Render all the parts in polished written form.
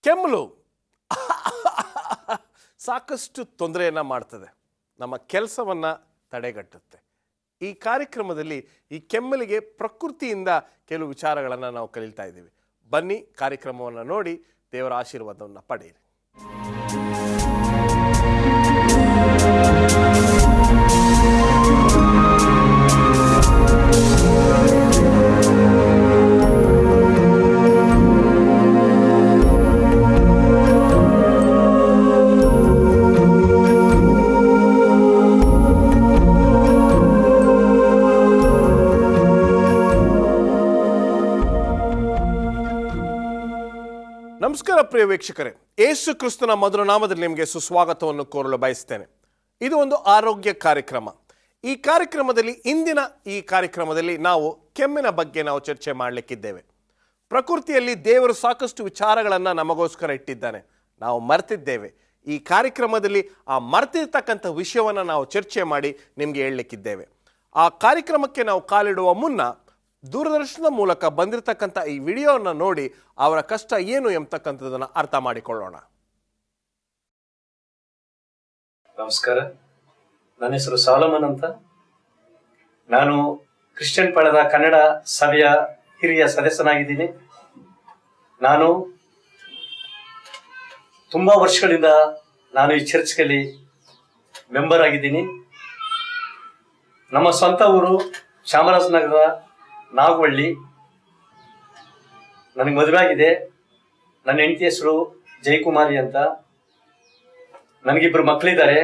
ಕೆಮ್ಮಲು ಸಾಕಷ್ಟು ತೊಂದರೆಯನ್ನು ಮಾಡ್ತದೆ, ನಮ್ಮ ಕೆಲಸವನ್ನು ತಡೆಗಟ್ಟುತ್ತೆ. ಈ ಕಾರ್ಯಕ್ರಮದಲ್ಲಿ ಈ ಕೆಮ್ಮಲಿಗೆ ಪ್ರಕೃತಿಯಿಂದ ಕೆಲವು ವಿಚಾರಗಳನ್ನು ನಾವು ಕಲಿತಾ ಇದ್ದೀವಿ. ಬನ್ನಿ ಕಾರ್ಯಕ್ರಮವನ್ನು ನೋಡಿ ದೇವರ ಆಶೀರ್ವಾದವನ್ನು ಪಡೆಯಿರಿ. ನಮಸ್ಕಾರ ಪ್ರಿಯ ವೀಕ್ಷಕರೇ, ಯೇಸು ಕ್ರಿಸ್ತನ ಮಧುರ ನಾಮದಲ್ಲಿ ನಿಮಗೆ ಸುಸ್ವಾಗತವನ್ನು ಕೋರಲು ಬಯಸ್ತೇನೆ. ಇದು ಒಂದು ಆರೋಗ್ಯ ಕಾರ್ಯಕ್ರಮ. ಈ ಕಾರ್ಯಕ್ರಮದಲ್ಲಿ ಈ ಕಾರ್ಯಕ್ರಮದಲ್ಲಿ ನಾವು ಕೆಮ್ಮಿನ ಬಗ್ಗೆ ನಾವು ಚರ್ಚೆ ಮಾಡಲಿಕ್ಕಿದ್ದೇವೆ. ಪ್ರಕೃತಿಯಲ್ಲಿ ದೇವರು ಸಾಕಷ್ಟು ವಿಚಾರಗಳನ್ನು ನಮಗೋಸ್ಕರ ಇಟ್ಟಿದ್ದಾನೆ, ನಾವು ಮರೆತಿದ್ದೇವೆ. ಈ ಕಾರ್ಯಕ್ರಮದಲ್ಲಿ ಆ ಮರೆತಿರ್ತಕ್ಕಂಥ ವಿಷಯವನ್ನು ನಾವು ಚರ್ಚೆ ಮಾಡಿ ನಿಮಗೆ ಹೇಳಲಿಕ್ಕಿದ್ದೇವೆ. ಆ ಕಾರ್ಯಕ್ರಮಕ್ಕೆ ನಾವು ಕಾಲಿಡುವ ಮುನ್ನ ದೂರದರ್ಶನದ ಮೂಲಕ ಬಂದಿರತಕ್ಕಂಥ ಈ ವಿಡಿಯೋವನ್ನು ನೋಡಿ ಅವರ ಕಷ್ಟ ಏನು ಎಂಬತಕ್ಕಂಥದ್ದನ್ನು ಅರ್ಥ ಮಾಡಿಕೊಳ್ಳೋಣ. ನಮಸ್ಕಾರ, ನನ್ನ ಹೆಸರು ಸಾಲಮನ್ ಅಂತ. ನಾನು ಕ್ರಿಶ್ಚಿಯನ್ ಪಳದ ಕನ್ನಡ ಸಭೆಯ ಹಿರಿಯ ಸದಸ್ಯನಾಗಿದ್ದೀನಿ. ನಾನು ತುಂಬಾ ವರ್ಷಗಳಿಂದ ನಾನು ಈ ಚರ್ಚ್ನಲ್ಲಿ ಮೆಂಬರ್ ಆಗಿದ್ದೀನಿ. ನಮ್ಮ ಸ್ವಂತ ಊರು ಚಾಮರಾಜನಗರ ನಾಗವಳ್ಳಿ. ನನಗೆ ಮದುವೆ ಆಗಿದೆ. ನನ್ನ ಹೆಂಡತಿ ಹೆಸರು ಜಯಕುಮಾರಿ ಅಂತ. ನನಗಿಬ್ಬರು ಮಕ್ಕಳಿದ್ದಾರೆ.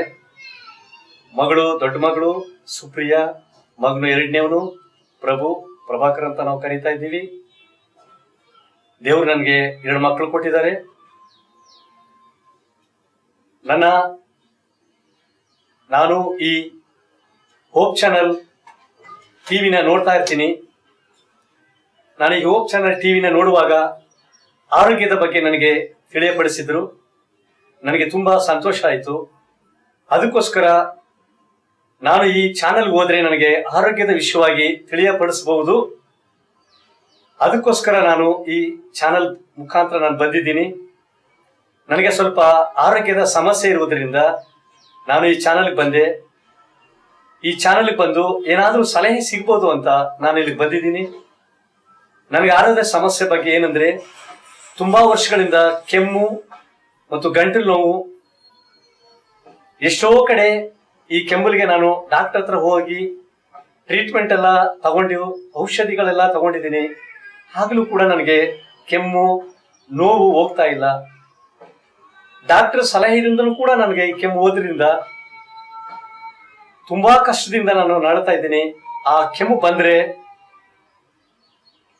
ಮಗಳು, ದೊಡ್ಡ ಮಗಳು ಸುಪ್ರಿಯಾ, ಮಗನು ಎರಡನೇವನು ಪ್ರಭಾಕರ್ ಅಂತ ನಾವು ಕರೀತಾ ಇದ್ದೀವಿ. ದೇವ್ರು ನನಗೆ 2 ಮಕ್ಕಳು ಕೊಟ್ಟಿದ್ದಾರೆ. ನಾನು ಈ ಹೋಪ್ ಚಾನಲ್ ಟಿವಿನ ನೋಡ್ತಾ ಇರ್ತೀನಿ. ನಾನು ಈ ಹೋಪ್ ಚಾನಲ್ ಟಿವಿನ ನೋಡುವಾಗ ಆರೋಗ್ಯದ ಬಗ್ಗೆ ನನಗೆ ತಿಳಿಯಪಡಿಸಿದ್ರು. ನನಗೆ ತುಂಬಾ ಸಂತೋಷ ಆಯಿತು. ಅದಕ್ಕೋಸ್ಕರ ನಾನು ಈ ಚಾನಲ್ಗೆ ಹೋದ್ರೆ ನನಗೆ ಆರೋಗ್ಯದ ವಿಷಯವಾಗಿ ತಿಳಿಯಪಡಿಸಬಹುದು. ಅದಕ್ಕೋಸ್ಕರ ನಾನು ಈ ಚಾನಲ್ ಮುಖಾಂತರ ನಾನು ಬಂದಿದ್ದೀನಿ. ನನಗೆ ಸ್ವಲ್ಪ ಆರೋಗ್ಯದ ಸಮಸ್ಯೆ ಇರುವುದರಿಂದ ನಾನು ಈ ಚಾನಲ್ಗೆ ಬಂದೆ. ಈ ಚಾನಲ್ಗೆ ಬಂದು ಏನಾದರೂ ಸಲಹೆ ಸಿಗ್ಬೋದು ಅಂತ ನಾನು ಇಲ್ಲಿಗೆ ಬಂದಿದ್ದೀನಿ. ನನಗೆ ಆರೋಗ್ಯದ ಸಮಸ್ಯೆ ಬಗ್ಗೆ ಏನಂದ್ರೆ, ತುಂಬಾ ವರ್ಷಗಳಿಂದ ಕೆಮ್ಮು ಮತ್ತು ಗಂಟಲು ನೋವು. ಎಷ್ಟೋ ಕಡೆ ಈ ಕೆಮ್ಮಲಿಗೆ ನಾನು ಡಾಕ್ಟರ್ ಹತ್ರ ಹೋಗಿ ಟ್ರೀಟ್ಮೆಂಟ್ ಎಲ್ಲ ತಗೊಂಡು ಔಷಧಿಗಳೆಲ್ಲ ತಗೊಂಡಿದ್ದೀನಿ. ಆಗ್ಲೂ ಕೂಡ ನನಗೆ ಕೆಮ್ಮು ನೋವು ಹೋಗ್ತಾ ಇಲ್ಲ. ಡಾಕ್ಟರ್ ಸಲಹೆಯಿಂದಲೂ ಕೂಡ ನನಗೆ ಈ ಕೆಮ್ಮು ಹೋದ್ರಿಂದ ತುಂಬಾ ಕಷ್ಟದಿಂದ ನಾನು ನಡ್ತಾ ಇದ್ದೀನಿ. ಆ ಕೆಮ್ಮು ಬಂದ್ರೆ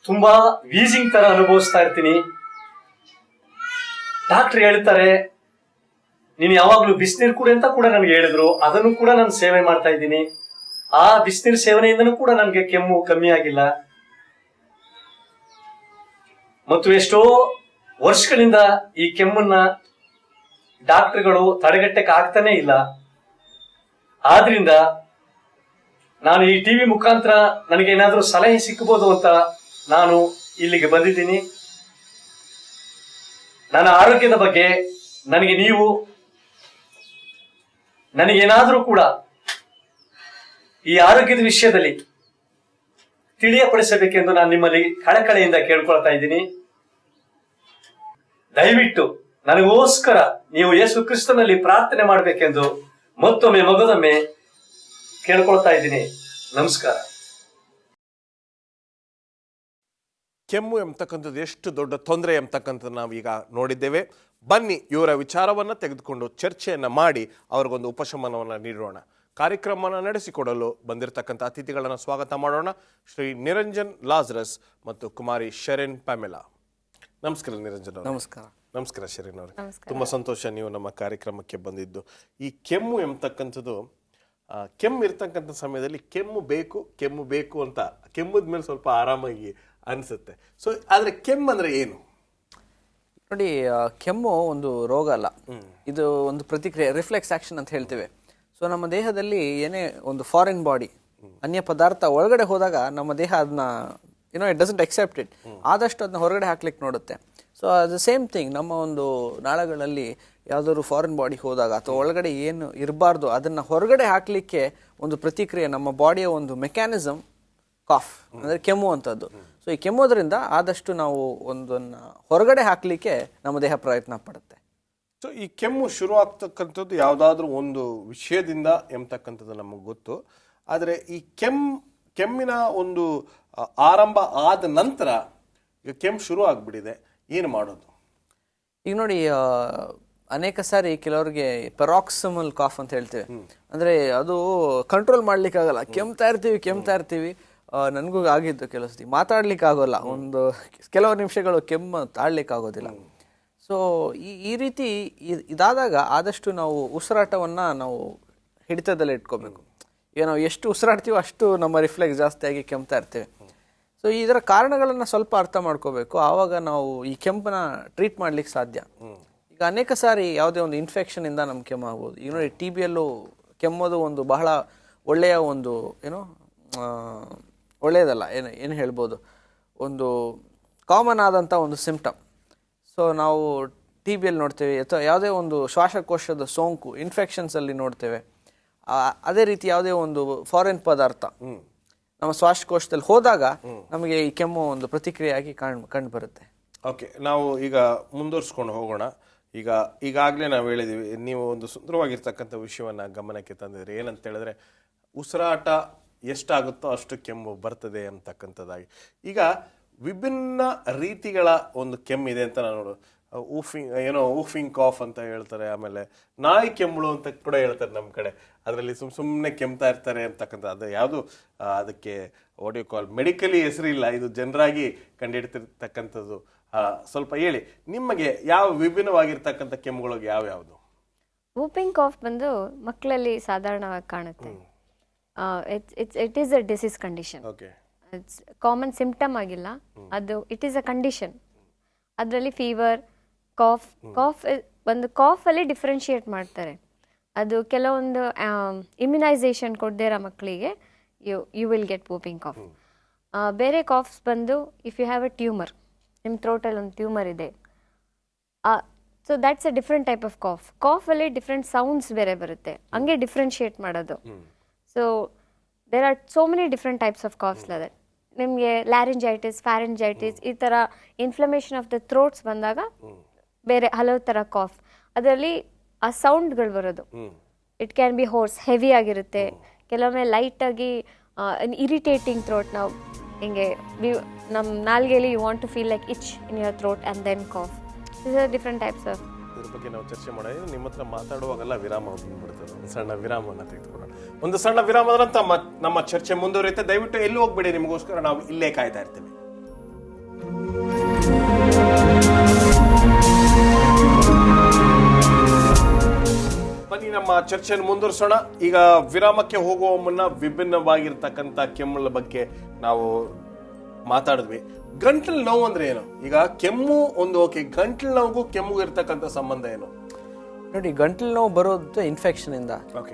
ತುಂಬಾ ವೀಸಿಂಗ್ ತರ ಅನುಭವಿಸ್ತಾ ಇರ್ತೀನಿ. ಡಾಕ್ಟರ್ ಹೇಳ್ತಾರೆ, ನೀನು ಯಾವಾಗ್ಲೂ ಬಿಸಿನೀರು ಕುಡಿ ಅಂತ ಕೂಡ ನನಗೆ ಹೇಳಿದ್ರು. ಅದನ್ನು ಕೂಡ ನಾನು ಸೇವೆ ಮಾಡ್ತಾ ಇದ್ದೀನಿ. ಆ ಬಿಸಿನೀರು ಸೇವನೆಯಿಂದನೂ ಕೂಡ ನನಗೆ ಕೆಮ್ಮು ಕಮ್ಮಿ ಆಗಿಲ್ಲ. ಮತ್ತು ಎಷ್ಟೋ ವರ್ಷಗಳಿಂದ ಈ ಕೆಮ್ಮನ್ನ ಡಾಕ್ಟರ್ಗಳು ತಡೆಗಟ್ಟಕ್ಕೆ ಆಗ್ತಾನೆ ಇಲ್ಲ. ಆದ್ರಿಂದ ನಾನು ಈ ಟಿವಿ ಮುಖಾಂತರ ನನಗೆ ಏನಾದ್ರೂ ಸಲಹೆ ಸಿಕ್ಕಬಹುದು ಅಂತ ನಾನು ಇಲ್ಲಿಗೆ ಬಂದಿದ್ದೀನಿ. ನನ್ನ ಆರೋಗ್ಯದ ಬಗ್ಗೆ ನನಗೇನಾದ್ರೂ ಕೂಡ ಈ ಆರೋಗ್ಯದ ವಿಷಯದಲ್ಲಿ ತಿಳಿಯಪಡಿಸಬೇಕೆಂದು ನಾನು ನಿಮ್ಮಲ್ಲಿ ಕಳಕಳಿಯಿಂದ ಕೇಳ್ಕೊಳ್ತಾ ಇದ್ದೀನಿ. ದಯವಿಟ್ಟು ನನಗೋಸ್ಕರ ನೀವು ಯೇಸು ಕ್ರಿಸ್ತನಲ್ಲಿ ಪ್ರಾರ್ಥನೆ ಮಾಡಬೇಕೆಂದು ಮಗದೊಮ್ಮೆ ಕೇಳ್ಕೊಳ್ತಾ ಇದ್ದೀನಿ. ನಮಸ್ಕಾರ. ಕೆಮ್ಮು ಎಂಬತಕ್ಕಂಥದ್ದು ಎಷ್ಟು ದೊಡ್ಡ ತೊಂದರೆ ಎಂಬತಕ್ಕಂಥದ್ದು ನಾವೀಗ ನೋಡಿದ್ದೇವೆ. ಬನ್ನಿ ಇವರ ವಿಚಾರವನ್ನು ತೆಗೆದುಕೊಂಡು ಚರ್ಚೆಯನ್ನು ಮಾಡಿ ಅವ್ರಿಗೊಂದು ಉಪಶಮನವನ್ನು ನೀಡೋಣ. ಕಾರ್ಯಕ್ರಮವನ್ನು ನಡೆಸಿಕೊಡಲು ಬಂದಿರತಕ್ಕಂಥ ಅತಿಥಿಗಳನ್ನು ಸ್ವಾಗತ ಮಾಡೋಣ. ಶ್ರೀ ನಿರಂಜನ್ ಲಾಜರಸ್ ಮತ್ತು ಕುಮಾರಿ ಶೆರಿನ್ ಪ್ಯಾಮೆಲಾ. ನಮಸ್ಕಾರ ನಿರಂಜನ್ ಅವರು. ನಮಸ್ಕಾರ. ನಮಸ್ಕಾರ ಶೆರಿನ್ ಅವರು. ತುಂಬ ಸಂತೋಷ ನೀವು ನಮ್ಮ ಕಾರ್ಯಕ್ರಮಕ್ಕೆ ಬಂದಿದ್ದು. ಈ ಕೆಮ್ಮು ಎಂಬತಕ್ಕಂಥದ್ದು, ಕೆಮ್ಮು ಇರ್ತಕ್ಕಂಥ ಸಮಯದಲ್ಲಿ ಕೆಮ್ಮು ಬೇಕು ಅಂತ ಕೆಮ್ಮದ ಮೇಲೆ ಸ್ವಲ್ಪ ಆರಾಮಾಗಿ ಅನಿಸುತ್ತೆ. ಸೊ ಆದರೆ ಕೆಮ್ಮು ಅಂದರೆ ಏನು? ನೋಡಿ, ಕೆಮ್ಮು ಒಂದು ರೋಗ ಅಲ್ಲ, ಇದು ಒಂದು ಪ್ರತಿಕ್ರಿಯೆ, ರಿಫ್ಲೆಕ್ಸ್ ಆಕ್ಷನ್ ಅಂತ ಹೇಳ್ತೇವೆ. ಸೊ ನಮ್ಮ ದೇಹದಲ್ಲಿ ಏನೇ ಒಂದು ಫಾರಿನ್ ಬಾಡಿ, ಅನ್ಯ ಪದಾರ್ಥ ಒಳಗಡೆ ಹೋದಾಗ ನಮ್ಮ ದೇಹ ಅದನ್ನ ಇಟ್ ಡಸಂಟ್ ಅಕ್ಸೆಪ್ಟ್ ಇಟ್, ಆದಷ್ಟು ಅದನ್ನ ಹೊರಗಡೆ ಹಾಕ್ಲಿಕ್ಕೆ ನೋಡುತ್ತೆ. ಸೊ ಅದು ಸೇಮ್ ಥಿಂಗ್ ನಮ್ಮ ಒಂದು ನಾಳಗಳಲ್ಲಿ ಯಾವುದಾದ್ರು ಫಾರಿನ್ ಬಾಡಿ ಹೋದಾಗ ಅಥವಾ ಒಳಗಡೆ ಏನು ಇರಬಾರ್ದು ಅದನ್ನು ಹೊರಗಡೆ ಹಾಕಲಿಕ್ಕೆ ಒಂದು ಪ್ರತಿಕ್ರಿಯೆ ನಮ್ಮ ಬಾಡಿಯ ಒಂದು ಮೆಕ್ಯಾನಿಸಮ್ ಕಾಫ್ ಅಂದರೆ ಕೆಮ್ಮುವಂಥದ್ದು. ಸೊ ಈ ಕೆಮ್ಮೋದ್ರಿಂದ ಆದಷ್ಟು ನಾವು ಒಂದನ್ನು ಹೊರಗಡೆ ಹಾಕಲಿಕ್ಕೆ ನಮ್ಮ ದೇಹ ಪ್ರಯತ್ನ ಪಡುತ್ತೆ. ಸೊ ಈ ಕೆಮ್ಮು ಶುರು ಆಗ್ತಕ್ಕಂಥದ್ದು ಯಾವುದಾದ್ರೂ ಒಂದು ವಿಷಯದಿಂದ ಎಂಬತಕ್ಕಂಥದ್ದು ನಮಗೆ ಗೊತ್ತು. ಆದರೆ ಈ ಕೆಮ್ಮಿನ ಒಂದು ಆರಂಭ ಆದ ನಂತರ ಈಗ ಕೆಮ್ಮು ಶುರು ಆಗಿಬಿಟ್ಟಿದೆ, ಏನು ಮಾಡೋದು? ಈಗ ನೋಡಿ, ಅನೇಕ ಸಾರಿ ಕೆಲವರಿಗೆ ಪೆರಾಕ್ಸಿಮಲ್ ಕಾಫ್ ಅಂತ ಹೇಳ್ತೇವೆ. ಅಂದರೆ ಅದು ಕಂಟ್ರೋಲ್ ಮಾಡ್ಲಿಕ್ಕಾಗಲ್ಲ, ಕೆಮ್ತಾ ಇರ್ತೀವಿ. ನನಗೂ ಆಗಿದ್ದು ಕೆಲವು ಸತಿ ಮಾತಾಡ್ಲಿಕ್ಕೆ ಆಗೋಲ್ಲ, ಒಂದು ಕೆಲವು ನಿಮಿಷಗಳು ಕೆಮ್ಮು ತಾಳ್ಲಿಕ್ಕೆ ಆಗೋದಿಲ್ಲ. ಸೊ ಈ ರೀತಿ ಇದಾದಾಗ ಆದಷ್ಟು ನಾವು ಉಸಿರಾಟವನ್ನು ನಾವು ಹಿಡಿತದಲ್ಲಿ ಇಟ್ಕೋಬೇಕು. ಈಗ ನಾವು ಎಷ್ಟು ಉಸಿರಾಡ್ತೀವೋ ಅಷ್ಟು ನಮ್ಮ ರಿಫ್ಲೆಕ್ಸ್ ಜಾಸ್ತಿ ಆಗಿ ಕೆಮ್ತಾ ಇರ್ತೇವೆ. ಸೊ ಇದರ ಕಾರಣಗಳನ್ನು ಸ್ವಲ್ಪ ಅರ್ಥ ಮಾಡ್ಕೋಬೇಕು, ಆವಾಗ ನಾವು ಈ ಕೆಮ್ಮನ್ನ ಟ್ರೀಟ್ ಮಾಡ್ಲಿಕ್ಕೆ ಸಾಧ್ಯ. ಈಗ ಅನೇಕ ಸಾರಿ ಯಾವುದೇ ಒಂದು ಇನ್ಫೆಕ್ಷನಿಂದ ನಮ್ಗೆ ಕೆಮ್ಮು ಆಗ್ಬೋದು. ಈಗ ನೋಡಿ, TBಯಲ್ಲೂ ಕೆಮ್ಮೋದು ಒಂದು ಬಹಳ ಒಳ್ಳೆಯ ಒಂದು ಒಳ್ಳೆಯದಲ್ಲ, ಏನು ಹೇಳ್ಬೋದು, ಒಂದು ಕಾಮನ್ ಆದಂಥ ಒಂದು ಸಿಂಪ್ಟಮ್. ಸೊ ನಾವು TBಯಲ್ಲಿ ನೋಡ್ತೇವೆ, ಅಥವಾ ಯಾವುದೇ ಒಂದು ಶ್ವಾಸಕೋಶದ ಸೋಂಕು ಇನ್ಫೆಕ್ಷನ್ಸಲ್ಲಿ ನೋಡ್ತೇವೆ. ಅದೇ ರೀತಿ ಯಾವುದೇ ಒಂದು ಫಾರಿನ್ ಪದಾರ್ಥ ನಮ್ಮ ಶ್ವಾಸಕೋಶದಲ್ಲಿ ಹೋದಾಗ ನಮಗೆ ಈ ಕೆಮ್ಮು ಒಂದು ಪ್ರತಿಕ್ರಿಯೆಯಾಗಿ ಕಂಡು ಬರುತ್ತೆ. ಓಕೆ, ನಾವು ಈಗ ಮುಂದುವರ್ಸ್ಕೊಂಡು ಹೋಗೋಣ. ಈಗಾಗಲೇ ನಾವು ಹೇಳಿದ್ದೀವಿ, ನೀವು ಒಂದು ಸುಂದರವಾಗಿರ್ತಕ್ಕಂಥ ವಿಷಯವನ್ನು ಗಮನಕ್ಕೆ ತಂದಿದ್ರಿ. ಏನಂತ ಹೇಳಿದ್ರೆ, ಉಸಿರಾಟ ಎಷ್ಟಾಗುತ್ತೋ ಅಷ್ಟು ಕೆಮ್ಮು ಬರ್ತದೆ ಅಂತಕ್ಕಂಥದ್ದಾಗಿ. ಈಗ ವಿಭಿನ್ನ ರೀತಿಗಳ ಒಂದು ಕೆಮ್ಮಿದೆ ಅಂತ ನಾನು ನೋಡು, ಊಫಿಂಗ್ ಕಾಫ್ ಅಂತ ಹೇಳ್ತಾರೆ, ಆಮೇಲೆ ನಾಯಿ ಕೆಮ್ಮಳು ಅಂತ ಕೂಡ ಹೇಳ್ತಾರೆ ನಮ್ಮ ಕಡೆ. ಅದರಲ್ಲಿ ಸುಮ್ಮನೆ ಕೆಮ್ತಾ ಇರ್ತಾರೆ ಅಂತಕ್ಕಂಥ, ಅದು ಯಾವುದು ಅದಕ್ಕೆ ಆಡಿಯೋ ಕಾಲ್ ಮೆಡಿಕಲಿ ಹೆಸರಿಲ್ಲ, ಇದು ಜನರಾಗಿ ಕಂಡುಹಿಡ್ತಿರ್ತಕ್ಕಂಥದ್ದು. ಸ್ವಲ್ಪ ಹೇಳಿ, ನಿಮಗೆ ಯಾವ ವಿಭಿನ್ನವಾಗಿರ್ತಕ್ಕಂಥ ಕೆಮ್ಮುಗಳಿಗೆ ಯಾವ್ಯಾವುದು? ವೂಪಿಂಗ್ ಕಾಫ್ ಬಂದು ಮಕ್ಕಳಲ್ಲಿ ಸಾಧಾರಣವಾಗಿ ಕಾಣುತ್ತೆ. It is a disease condition. It's common symptom ಆಗಿಲ್ಲ, ಅದು ಇಟ್ ಈಸ್ ಅ ಕಂಡೀಷನ್. ಅದರಲ್ಲಿ ಫೀವರ್, ಕಾಫ್ ಒಂದು ಕಾಫಲ್ಲಿ ಡಿಫ್ರೆನ್ಶಿಯೇಟ್ ಮಾಡ್ತಾರೆ. ಅದು ಕೆಲವೊಂದು ಇಮ್ಯುನೈಸೇಷನ್ ಕೊಡದೇ ಇರೋ ಮಕ್ಕಳಿಗೆ you will get whooping cough. ಬೇರೆ ಕಾಫ್ಸ್ ಬಂದು if you have a tumour, ನಿಮ್ಮ ಥ್ರೋಟಲ್ಲಿ ಒಂದು ಟ್ಯೂಮರ್ ಇದೆ, so that's a different type of ಕಾಫಲ್ಲಿ ಡಿಫ್ರೆಂಟ್ ಸೌಂಡ್ಸ್ ಬೇರೆ ಬರುತ್ತೆ, ಹಂಗೆ ಡಿಫ್ರೆನ್ಶಿಯೇಟ್ ಮಾಡೋದು. So there are so many different types of coughs like that. ನಿಮಗೆ ಲ್ಯಾರಿಂಜೈಟಿಸ್, ಫ್ಯಾರಿಂಜೈಟಿಸ್, ಈ ಥರ ಇನ್ಫ್ಲಮೇಷನ್ ಆಫ್ ದ ಥ್ರೋಟ್ಸ್ ಬಂದಾಗ ಬೇರೆ ಹಲವು ಥರ ಕಾಫ್, ಅದರಲ್ಲಿ ಆ ಸೌಂಡ್ಗಳು ಬರೋದು. It can be hoarse, heavy ಆಗಿರುತ್ತೆ, ಕೆಲವೊಮ್ಮೆ ಲೈಟಾಗಿ ಇರಿಟೇಟಿಂಗ್ ಥ್ರೋಟ್. ನಾವು ಹಿಂಗೆ ನಮ್ಮ ನಾಲ್ಗೆಯಲ್ಲಿ you want to feel like itch in your throat and then cough. This are different types of. ಇದ್ರ ಬಗ್ಗೆ ನಾವು ಚರ್ಚೆ ಮಾಡೋದು, ನಿಮ್ಮ ಹತ್ರ ಮಾತಾಡುವಾಗೆಲ್ಲ ವಿರಾಮ ಬಂದ್ಬಿಡ್ತದೆ. ಒಂದು ಸಣ್ಣ ವಿರಾಮವನ್ನು ತೆಗೆದುಕೊಳ್ಳೋಣ. ಒಂದು ಸಣ್ಣ ವಿರಾಮದ ನಂತರ ನಮ್ಮ ಚರ್ಚೆ ಮುಂದುವರಿಯುತ್ತೆ. ದಯವಿಟ್ಟು ಎಲ್ಲೂ ಹೋಗ್ಬೇಡಿ, ನಿಮಗೋಸ್ಕರ ನಾವು ಇಲ್ಲೇ ಕಾಯ್ತಾ ಇರ್ತೀವಿ. ಬನ್ನಿ ನಮ್ಮ ಚರ್ಚೆಯನ್ನು ಮುಂದುವರಿಸೋಣ. ಈಗ ವಿರಾಮಕ್ಕೆ ಹೋಗುವ ಮುನ್ನ ವಿಭಿನ್ನವಾಗಿರ್ತಕ್ಕಂಥ ಕೆಮ್ಮುಗಳ ಬಗ್ಗೆ ನಾವು ಮಾತಾಡಿದ್ವಿ. ಗಂಟಲು ನೋವು ಅಂದ್ರೆ ಏನು? ಈಗ ಕೆಮ್ಮು ಒಂದು ಓಕೆ, ಗಂಟಲು ನೋವು ಕೆಮ್ಮು ಇರ್ತಕ್ಕಂಥ ಸಂಬಂಧ ಏನು? ನೋಡಿ, ಗಂಟಲು ನೋವು ಬರೋದು ಇನ್ಫೆಕ್ಷನ್ ಇಂದ.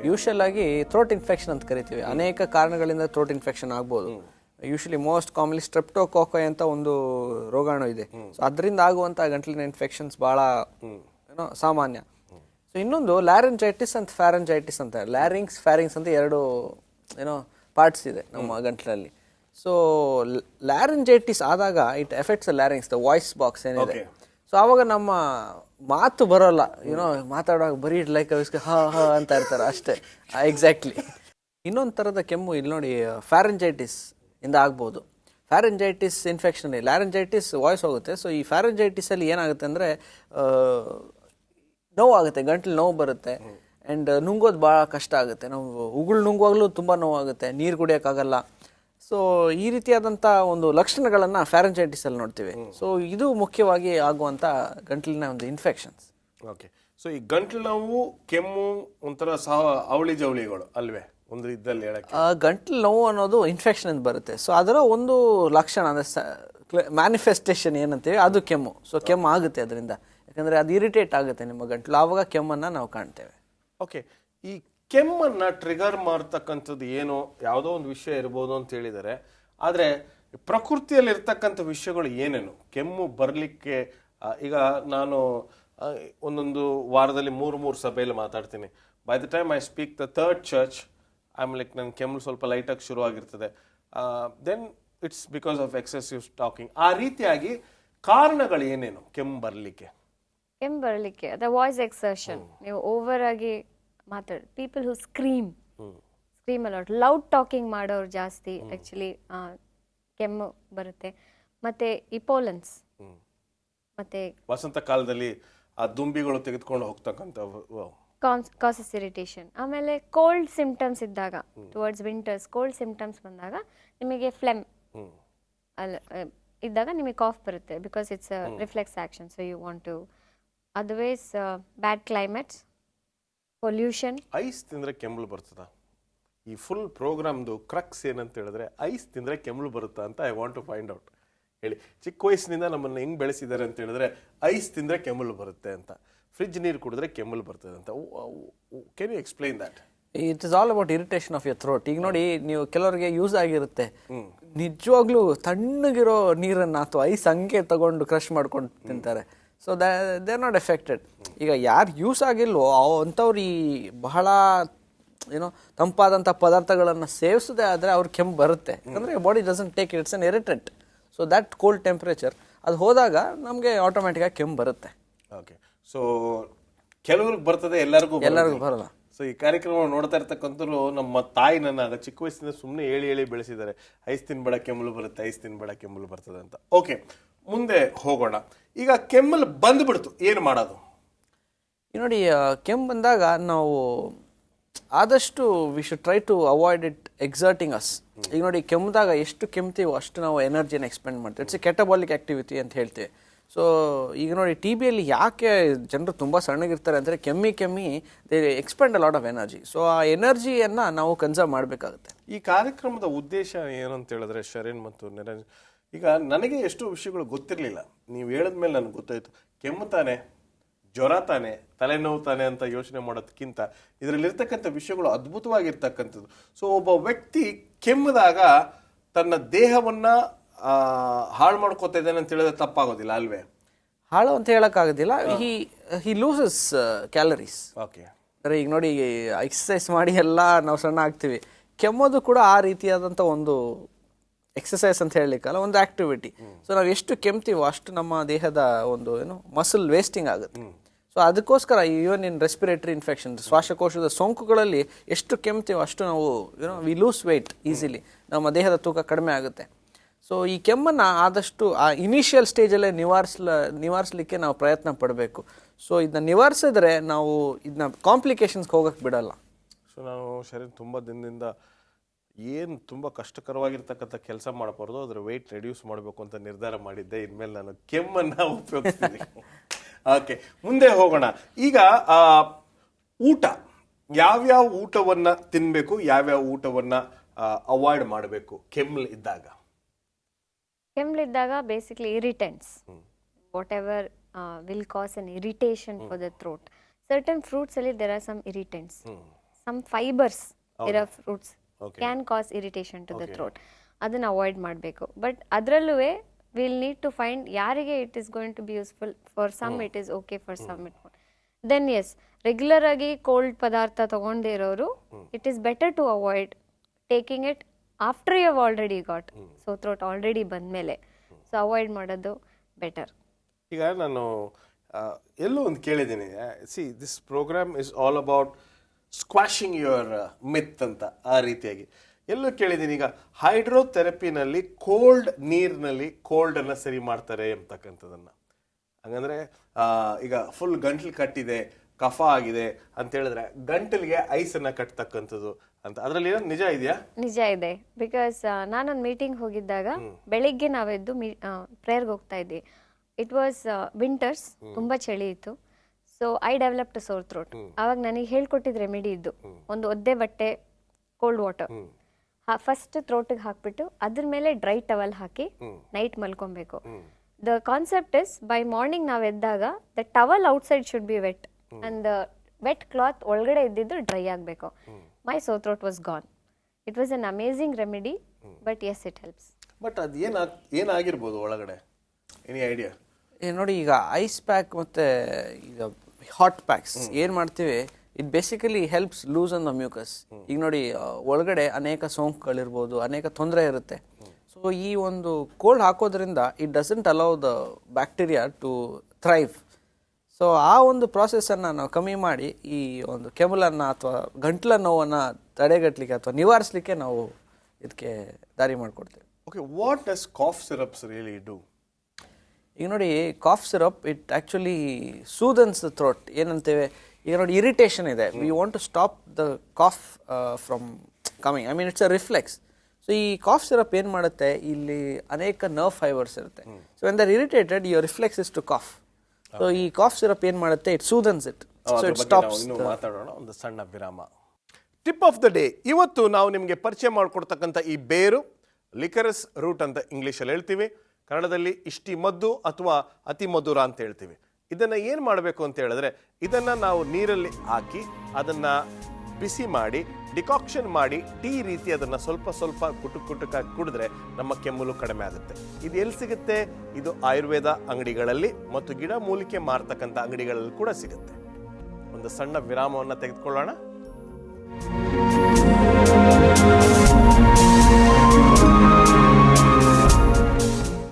ಯೂಶಲ್ ಆಗಿ ಥ್ರೋಟ್ ಇನ್ಫೆಕ್ಷನ್ ಅಂತ ಕರಿತೀವಿ. ಅನೇಕ ಕಾರಣಗಳಿಂದ ಥ್ರೋಟ್ ಇನ್ಫೆಕ್ಷನ್ ಆಗ್ಬೋದು. ಯೂಶಲಿ ಮೋಸ್ಟ್ ಕಾಮನ್ಲಿ ಸ್ಟ್ರೆಪ್ಟೋಕಾಕೈ ಅಂತ ಒಂದು ರೋಗಾಣು ಇದೆ. ಸೊ ಅದರಿಂದ ಆಗುವಂತ ಗಂಟಲಿನ ಇನ್ಫೆಕ್ಷನ್ಸ್ ಬಹಳ ಸಾಮಾನ್ಯ. ಸೊ ಇನ್ನೊಂದು ಲ್ಯಾರಿಂಜೈಟಿಸ್ ಅಂತ ಫ್ಯಾರಂಜೈಟಿಸ್ ಅಂತ. ಫ್ಯಾರಿಂಗ್ಸ್ ಅಂತ ಎರಡು ಪಾರ್ಟ್ಸ್ ಇದೆ ನಮ್ಮ ಗಂಟಲಲ್ಲಿ. ಸೊ ಲ್ಯಾರಿಂಜೈಟಿಸ್ ಆದಾಗ it effects larynx, the voice box ಏನಿದೆ. ಸೊ ಆವಾಗ ನಮ್ಮ ಮಾತು ಬರೋಲ್ಲ, ಮಾತಾಡುವಾಗ ಬರೀ ಲೈಕ್ ಹಾ ಹಾ ಅಂತ ಇರ್ತಾರೆ ಅಷ್ಟೇ. ಎಕ್ಸಾಕ್ಟ್ಲಿ. ಇನ್ನೊಂದು ಥರದ ಕೆಮ್ಮು ಇಲ್ಲಿ ನೋಡಿ, ಫ್ಯಾರಂಜೈಟಿಸ್ ಇಂದ ಆಗ್ಬೋದು. ಫ್ಯಾರಂಜೈಟಿಸ್ ಇನ್ಫೆಕ್ಷನ್, ಲ್ಯಾರಂಜೈಟಿಸ್ ವಾಯ್ಸ್ ಹೋಗುತ್ತೆ. ಸೊ ಈ ಫ್ಯಾರಂಜೈಟಿಸಲ್ಲಿ ಏನಾಗುತ್ತೆ ಅಂದರೆ ನೋವಾಗುತ್ತೆ, ಗಂಟಲು ನೋವು ಬರುತ್ತೆ. ಆ್ಯಂಡ್ ನುಂಗೋದು ಭಾಳ ಕಷ್ಟ ಆಗುತ್ತೆ. ನಾವು ಉಗುಳು ನುಂಗುವಾಗಲೂ ತುಂಬ ನೋವಾಗುತ್ತೆ, ನೀರು ಕುಡಿಯೋಕ್ಕಾಗಲ್ಲ. ಸೊ ಈ ರೀತಿಯಾದಂಥ ಒಂದು ಲಕ್ಷಣಗಳನ್ನು ಫ್ಯಾರಂಜೈಟಿಸಲ್ಲಿ ನೋಡ್ತೀವಿ. ಸೊ ಇದು ಮುಖ್ಯವಾಗಿ ಆಗುವಂಥ ಗಂಟಲಿನ ಒಂದು ಇನ್ಫೆಕ್ಷನ್ಸ್. ಓಕೆ, ಸೊ ಈ ಗಂಟಲು ನೋವು, ಕೆಮ್ಮು ಒಂಥರ ಸಹ ಅವಳಿ ಜವಳಿಗಳು ಅಲ್ವೇ ಒಂದು ಇದ್ದಲ್ಲಿ ಹೇಳಕ್ಕೆ? ಗಂಟಲು ನೋವು ಅನ್ನೋದು ಇನ್ಫೆಕ್ಷನ್ ಅಂತ ಬರುತ್ತೆ. ಸೊ ಅದರ ಒಂದು ಲಕ್ಷಣ ಅಂದರೆ ಮ್ಯಾನಿಫೆಸ್ಟೇಷನ್ ಏನಂತೀವಿ, ಅದು ಕೆಮ್ಮು. ಸೊ ಕೆಮ್ಮು ಆಗುತ್ತೆ ಅದರಿಂದ, ಯಾಕಂದರೆ ಅದು ಇರಿಟೇಟ್ ಆಗುತ್ತೆ ನಿಮ್ಮ ಗಂಟಲು, ಆವಾಗ ಕೆಮ್ಮನ್ನು ನಾವು ಕಾಣ್ತೇವೆ. ಓಕೆ, ಈ ಕೆಮ್ಮನ್ನ ಟ್ರಿಗರ್ ಮಾಡ್ತಕ್ಕಂಥದ್ದು ಏನೋ ಯಾವುದೋ ಒಂದು ವಿಷಯ ಇರ್ಬೋದು ಅಂತ ಹೇಳಿದ್ದಾರೆ. ಆದರೆ ಪ್ರಕೃತಿಯಲ್ಲಿ ಇರ್ತಕ್ಕಂಥ ವಿಷಯಗಳು ಏನೇನು ಕೆಮ್ಮು ಬರಲಿಕ್ಕೆ ಈಗ ನಾನು ಒಂದೊಂದು ವಾರದಲ್ಲಿ ಮೂರು ಸಭೆಯಲ್ಲಿ ಮಾತಾಡ್ತೀನಿ. By the time I speak the third church I am like ನನ್ನ ಕೆಮ್ಮು ಸ್ವಲ್ಪ ಲೈಟಾಗಿ ಶುರು ಆಗಿರ್ತದೆ. Then it's because of excessive talking. ಆ ರೀತಿಯಾಗಿ ಕಾರಣಗಳು ಏನೇನು ಕೆಮ್ಮು ಬರಲಿಕ್ಕೆ? ಕೆಮ್ಮು ಬರಲಿಕ್ಕೆ ದ ವಾಯ್ಸ್ ಎಕ್ಸರ್ಷನ್, ನೀವು ಓವರ್ ಆಗಿ people who scream a lot, loud talking ಮಾಡೋರು ಜಾಸ್ತಿ ಆ್ಯಕ್ಚುಲಿ ಕೆಮ್ಮು ಬರುತ್ತೆ. ಮತ್ತು ಇಪೋಲೆನ್ಸ್, ಮತ್ತು ವಸಂತ ಕಾಲದಲ್ಲಿ ಆ ದುಂಬಿಗಳು ತೆಗೆದುಕೊಂಡು ಹೋಗ್ತಕ್ಕಂಥವು ಕಾಸಸ್ ಇರಿಟೇಷನ್. ಆಮೇಲೆ ಕೋಲ್ಡ್ ಸಿಂಪ್ಟಮ್ಸ್ ಇದ್ದಾಗ, ಟುವರ್ಡ್ಸ್ ವಿಂಟರ್ಸ್ ಕೋಲ್ಡ್ ಸಿಂಪ್ಟಮ್ಸ್ ಬಂದಾಗ ನಿಮಗೆ ಫ್ಲೆಮ್ ಇದ್ದಾಗ ನಿಮಗೆ ಕಾಫ್ ಬರುತ್ತೆ, because it's a reflex action. So you want to, otherwise bad climates, pollution. Ice ತಿಂದರೆ ಕೆಮ್ಮಲು ಬರ್ತದ? ಈ ಫುಲ್ ಪ್ರೋಗ್ರಾಮ್ದು ಕ್ರಕ್ಸ್ ಏನಂತ ಹೇಳಿದ್ರೆ ಐಸ್ ತಿಂದರೆ ಕೆಮ್ಮಲು ಬರುತ್ತಾ ಅಂತ I want to find out. ಹೇಳಿ, ಚಿಕ್ಕ ವಯಸ್ಸಿನಿಂದ ನಮ್ಮನ್ನು ಹೆಂಗೆ ಬೆಳೆಸಿದ್ದಾರೆ ಅಂತ ಹೇಳಿದ್ರೆ ಐಸ್ ತಿಂದರೆ ಕೆಮ್ಮಲು ಬರುತ್ತೆ ಅಂತ, ಫ್ರಿಜ್ ನೀರು ಕುಡಿದ್ರೆ ಕೆಮ್ಮಲು ಬರ್ತದೆ ಅಂತ. Can you explain that? It is all about irritation of your throat. ಈಗ ನೋಡಿ, ನೀವು ಕೆಲವರಿಗೆ ಯೂಸ್ ಆಗಿರುತ್ತೆ, ನಿಜವಾಗ್ಲೂ ತಣ್ಣಗಿರೋ ನೀರನ್ನು ಅಥವಾ ಐಸ್ ಹಂಗೆ ತಗೊಂಡು ಕ್ರಶ್ ಮಾಡ್ಕೊಂಡು ತಿಂತಾರೆ. So they are not affected. ಈಗ ಯಾರು ಯೂಸ್ ಆಗಿಲ್ವೋ ಅಂಥವ್ರು ಈ ಬಹಳ ಏನೋ ತಂಪಾದಂಥ ಪದಾರ್ಥಗಳನ್ನು ಸೇವಿಸದೆ ಆದರೆ ಅವ್ರ ಕೆಮ್ಮು ಬರುತ್ತೆ. ಯಾಕಂದರೆ body doesn't take it's an irritant. So that cold temperature ಅದು ಹೋದಾಗ ನಮಗೆ ಆಟೋಮೆಟಿಕ್ಕಾಗಿ ಕೆಮ್ಮು ಬರುತ್ತೆ. ಓಕೆ, ಸೊ ಕೆಲವ್ರಿಗೆ ಬರ್ತದೆ, ಎಲ್ಲರಿಗೂ ಬರಲ್ಲ. ಸೊ ಈ ಕಾರ್ಯಕ್ರಮ ನೋಡ್ತಾ ಇರ್ತಕ್ಕಂಥವ್ರು ನಮ್ಮ ತಾಯಿ ನನ್ನ ಚಿಕ್ಕ ವಯಸ್ಸಿಂದ ಸುಮ್ಮನೆ ಹೇಳಿ ಬೆಳೆಸಿದ್ದಾರೆ, ಐಸ್ ತಿನ್ಬೇಡ ಕೆಮ್ಮಲು ಬರುತ್ತೆ, ಐಸ್ ತಿನ್ಬೇಡ ಕೆಮ್ಮಲು ಬರ್ತದೆ ಅಂತ. ಓಕೆ, ಮುಂದೆ ಹೋಗೋಣ. ಈಗ ಕೆಮ್ಮಲು ಬಂದ್ಬಿಡ್ತು, ಏನು ಮಾಡೋದು? ಈ ನೋಡಿ, ಕೆಮ್ಮು ಬಂದಾಗ ನಾವು ಆದಷ್ಟು we should try to avoid it exerting us. ಈಗ ನೋಡಿ, ಕೆಮ್ಮಿದಾಗ ಎಷ್ಟು ಕೆಮ್ತೀವೋ ಅಷ್ಟು ನಾವು ಎನರ್ಜಿನ ಎಕ್ಸ್ಪೆಂಡ್ ಮಾಡ್ತೀವಿ. ಇಟ್ಸ್ ಎ ಕೆಟಬಾಲಿಕ್ ಆ್ಯಕ್ಟಿವಿಟಿ ಅಂತ ಹೇಳ್ತೀವಿ. ಸೊ ಈಗ ನೋಡಿ, ಟಿ ಬಿಯಲ್ಲಿ ಯಾಕೆ ಜನರು ತುಂಬ ಸಣ್ಣಗಿರ್ತಾರೆ ಅಂದರೆ ಕೆಮ್ಮಿ they expend a lot of energy. So ಆ ಎನರ್ಜಿಯನ್ನು ನಾವು ಕನ್ಸರ್ವ್ ಮಾಡಬೇಕಾಗುತ್ತೆ. ಈ ಕಾರ್ಯಕ್ರಮದ ಉದ್ದೇಶ ಏನಂತ ಹೇಳಿದ್ರೆ ಶರಣ್ ಮತ್ತು ನಿರಂಜನ್, ಈಗ ನನಗೆ ಎಷ್ಟೋ ವಿಷಯಗಳು ಗೊತ್ತಿರಲಿಲ್ಲ, ನೀವು ಹೇಳಿದ್ಮೇಲೆ ನನಗೆ ಗೊತ್ತಾಯಿತು. ಕೆಮ್ಮು ತಾನೆ, ಜ್ವರ ತಾನೆ, ತಲೆನೋವು ತಾನೆ ಅಂತ ಯೋಚನೆ ಮಾಡೋದಕ್ಕಿಂತ ಇದರಲ್ಲಿರ್ತಕ್ಕಂಥ ವಿಷಯಗಳು ಅದ್ಭುತವಾಗಿರ್ತಕ್ಕಂಥದ್ದು. ಸೊ ಒಬ್ಬ ವ್ಯಕ್ತಿ ಕೆಮ್ಮದಾಗ ತನ್ನ ದೇಹವನ್ನು ಹಾಳು ಮಾಡ್ಕೋತಾ ಇದ್ದಾನೆ ಅಂತ ಹೇಳಿದ್ರೆ ತಪ್ಪಾಗೋದಿಲ್ಲ ಅಲ್ವೇ? ಹಾಳು ಅಂತ ಹೇಳೋಕ್ಕಾಗೋದಿಲ್ಲ. ಹಿ ಲೂಸಸ್ ಕ್ಯಾಲರೀಸ್. ಓಕೆ, ಅಂದರೆ ಈಗ ನೋಡಿ, ಎಕ್ಸಸೈಸ್ ಮಾಡಿ ಎಲ್ಲ ನಾವು ಸಣ್ಣ ಆಗ್ತೀವಿ. ಕೆಮ್ಮೋದು ಕೂಡ ಆ ರೀತಿಯಾದಂಥ ಒಂದು ಎಕ್ಸಸೈಸ್ ಅಂತ ಹೇಳಲಿಕ್ಕಲ್ಲ, ಒಂದು ಆ್ಯಕ್ಟಿವಿಟಿ. ಸೊ ನಾವು ಎಷ್ಟು ಕೆಮ್ತೀವೋ ಅಷ್ಟು ನಮ್ಮ ದೇಹದ ಒಂದು ಮಸಲ್ ವೇಸ್ಟಿಂಗ್ ಆಗುತ್ತೆ. ಸೊ ಅದಕ್ಕೋಸ್ಕರ ಈವನ್ ಇನ್ ರೆಸ್ಪಿರೇಟರಿ ಇನ್ಫೆಕ್ಷನ್, ಶ್ವಾಸಕೋಶದ ಸೋಂಕುಗಳಲ್ಲಿ ಎಷ್ಟು ಕೆಮ್ತೀವೋ ಅಷ್ಟು ನಾವು ವಿ ಲೂಸ್ ವೆಯ್ಟ್ ಈಸಿಲಿ, ನಮ್ಮ ದೇಹದ ತೂಕ ಕಡಿಮೆ ಆಗುತ್ತೆ. ಸೊ ಈ ಕೆಮ್ಮನ್ನು ಆದಷ್ಟು ಆ ಇನಿಷಿಯಲ್ ಸ್ಟೇಜಲ್ಲೇ ನಿವಾರಿಸಲಿಕ್ಕೆ ನಾವು ಪ್ರಯತ್ನ ಪಡಬೇಕು. ಸೊ ಇದನ್ನ ನಿವಾರಿಸಿದ್ರೆ ನಾವು ಇದನ್ನ ಕಾಂಪ್ಲಿಕೇಶನ್ಸ್ಗೆ ಹೋಗಕ್ಕೆ ಬಿಡಲ್ಲ. ಸೊ ನಾವು ಶರೀರ ತುಂಬ ದಿನದಿಂದ ಏನು ತುಂಬ ಕಷ್ಟಕರವಾಗಿರ್ತಕ್ಕಂಥ ಕೆಲಸ ಮಾಡಬಾರ್ದು, ಅದರ ವೆಯ್ಟ್ ರೆಡ್ಯೂಸ್ ಮಾಡಬೇಕು ಅಂತ ನಿರ್ಧಾರ ಮಾಡಿದ್ದೆ. ಇನ್ಮೇಲೆ ನಾನು ಕೆಮ್ಮನ್ನು ಉಪಯೋಗಿಸ್ತೀನಿ. ಓಕೆ, ಮುಂದೆ ಹೋಗೋಣ. ಈಗ ಊಟ, ಯಾವ್ಯಾವ ಊಟವನ್ನು ತಿನ್ನಬೇಕು, ಯಾವ್ಯಾವ ಊಟವನ್ನು ಅವಾಯ್ಡ್ ಮಾಡಬೇಕು ಕೆಮ್ಮಲಿದ್ದಾಗ? ಕೆಮ್ಮಲಿದ್ದಾಗ basically irritants, whatever will cause an irritation for the throat. Certain fruits ಅಲ್ಲಿ there are some irritants, some fibres ಇರೋ fruits can cause irritation to the throat. ಅದನ್ನು ಅವಾಯ್ಡ್ ಮಾಡಬೇಕು. ಬಟ್ ಅದರಲ್ಲೂ ವಿಲ್ ನೀಡ್ ಟು ಫೈಂಡ್ ಯಾರಿಗೆ it is going to be useful. For some it is okay, for some it then yes. Regular ಆಗಿ cold ಪದಾರ್ಥ ತಗೊಂಡೇ ಇರೋರು, it is better to avoid taking it after you have already got sore throat already ಬಂದಮೇಲೆ. So avoid ಮಾಡೋದು better. ಈಗ ನಾನು ಎಲ್ಲೋ ಒಂದು ಕೇಳಿದ್ದೀನಿ, see this programme is all about squashing your myth ಅಂತ. ಆ ರೀತಿಯಾಗಿ ಎಲ್ಲೋ ಕೇಳಿದ್ದೀನಿ, ಈಗ ಹೈಡ್ರೋಥೆರಪಿನಲ್ಲಿ ಕೋಲ್ಡ್ ನೀರಿನಲ್ಲಿ ಕೋಲ್ಡನ್ನು ಸರಿ ಮಾಡ್ತಾರೆ ಅಂತಕ್ಕಂಥದ್ದನ್ನು. ಹಂಗಂದರೆ ಈಗ ಫುಲ್ ಗಂಟ್ಲು ಕಟ್ಟಿದೆ, ಕಫ ಆಗಿದೆ ಅಂತ ಹೇಳಿದ್ರೆ ಗಂಟಲಿಗೆ ಐಸನ್ನು ಕಟ್ತಕ್ಕಂಥದ್ದು ಅಂತ, ಅದರಲ್ಲಿ ಏನೋ ನಿಜ ಇದೆಯಾ? ನಿಜ ಇದೆ. ಬಿಕಾಸ್ ನಾನೊಂದು ಮೀಟಿಂಗ್ ಹೋಗಿದ್ದಾಗ ಬೆಳಿಗ್ಗೆ ನಾವೆದ್ದು ಪ್ರೇಯರ್ಗೆ ಹೋಗ್ತಾ ಇದ್ವಿ. ಇಟ್ ವಾಸ್ ವಿಂಟರ್ಸ್, ತುಂಬ ಚಳಿ ಇತ್ತು. So I developed sore throat. ಆವಾಗ ನನಗೆ ಹೇಳ್ಕೊಟ್ಟಿದ್ದು ರೆಮಿಡಿ ಇದ್ದು, ಒಂದು ಒದ್ದೆ ಬಟ್ಟೆ, ಕೋಲ್ಡ್ ವಾಟರ್ ಫಸ್ಟ್ ಥ್ರೋಟಿಗೆ ಹಾಕ್ಬಿಟ್ಟು ಅದ್ರ ಮೇಲೆ ಡ್ರೈ ಟವಲ್ ಹಾಕಿ ನೈಟ್ ಮಲ್ಕೊಬೇಕು. The concept is by morning ನಾವು ಎದ್ದಾಗ the towel outside should be wet and the wet cloth ಒಳಗಡೆ ಇದ್ದಿದ್ದು ಡ್ರೈ ಆಗಬೇಕು. My sore throat was gone. It was an amazing remedy, but yes it helps. But ಅದು ಏನಾಗಿರ್ಬೋದು ಒಳಗಡೆ? Any idea? ನೋಡಿ ಈಗ ಐಸ್ ಪ್ಯಾಕ್ ಮತ್ತು ಈಗ ಹಾಟ್ ಪ್ಯಾಕ್ಸ್ ಏನು ಮಾಡ್ತೀವಿ, it basically helps loosen the mucus. ಈಗ ನೋಡಿ ಒಳಗಡೆ ಅನೇಕ ಸೋಂಕುಗಳಿರ್ಬೋದು, ಅನೇಕ ತೊಂದರೆ ಇರುತ್ತೆ. ಸೊ ಈ ಒಂದು ಕೋಲ್ಡ್ ಹಾಕೋದ್ರಿಂದ it doesn't allow the bacteria to thrive. So ಆ ಒಂದು ಪ್ರಾಸೆಸನ್ನು ನಾವು ಕಮ್ಮಿ ಮಾಡಿ ಈ ಒಂದು ಕೆಮ್ಮಲನ್ನು ಅಥವಾ ಗಂಟ್ಲ ನೋವನ್ನು ತಡೆಗಟ್ಟಲಿಕ್ಕೆ ಅಥವಾ ನಿವಾರಿಸಲಿಕ್ಕೆ ನಾವು ಇದಕ್ಕೆ ದಾರಿ ಮಾಡಿಕೊಡ್ತೇವೆ. Okay, what does cough syrups really do? ಈಗ ನೋಡಿ cough syrup it actually soothens the throat. ಏನಂತೇವೆ, ಈಗ ನೋಡಿ ಇರಿಟೇಷನ್ ಇದೆ, we want to stop the cough from coming. I mean it's a reflex. So ಈ ಕಾಫ್ ಸಿರಪ್ ಏನು ಮಾಡುತ್ತೆ, ಇಲ್ಲಿ ಅನೇಕ ನರ್ವ್ ಫೈಬರ್ಸ್ ಇರುತ್ತೆ. So when they're irritated your reflex is to cough. So ಈ ಕಾಫ್ ಸಿರಪ್ ಏನು ಮಾಡುತ್ತೆ, it soothens it. So it stops. ಮಾತಾಡೋಣ, ಒಂದು ಸಣ್ಣ ವಿರಾಮ. Tip of the day. ಇವತ್ತು ನಾವು ನಿಮಗೆ ಪರಿಚಯ ಮಾಡಿಕೊಡ್ತಕ್ಕಂಥ ಈ ಬೇರು ಲಿಕರಸ್ ರೂಟ್ ಅಂತ ಇಂಗ್ಲೀಷಲ್ಲಿ ಹೇಳ್ತೀವಿ, ಕನ್ನಡದಲ್ಲಿ ಇಷ್ಟಿ ಮದ್ದು ಅಥವಾ ಅತಿ ಮಧುರ ಅಂತ ಹೇಳ್ತೀವಿ. ಇದನ್ನು ಏನು ಮಾಡಬೇಕು ಅಂತ ಹೇಳಿದ್ರೆ, ಇದನ್ನು ನಾವು ನೀರಲ್ಲಿ ಹಾಕಿ ಅದನ್ನು ಬಿಸಿ ಮಾಡಿ ಡಿಕಾಕ್ಷನ್ ಮಾಡಿ ಟೀ ರೀತಿ ಅದನ್ನು ಸ್ವಲ್ಪ ಸ್ವಲ್ಪ ಕುಟುಕಾಗಿ ಕುಡಿದ್ರೆ ನಮ್ಮ ಕೆಮ್ಮಲು ಕಡಿಮೆ ಆಗುತ್ತೆ. ಇದು ಎಲ್ಲಿ ಸಿಗುತ್ತೆ? ಇದು ಆಯುರ್ವೇದ ಅಂಗಡಿಗಳಲ್ಲಿ ಮತ್ತು ಗಿಡ ಮೂಲಿಕೆ ಮಾರ್ತಕ್ಕಂಥ ಅಂಗಡಿಗಳಲ್ಲಿ ಕೂಡ ಸಿಗುತ್ತೆ. ಒಂದು ಸಣ್ಣ ವಿರಾಮವನ್ನು ತೆಗೆದುಕೊಳ್ಳೋಣ.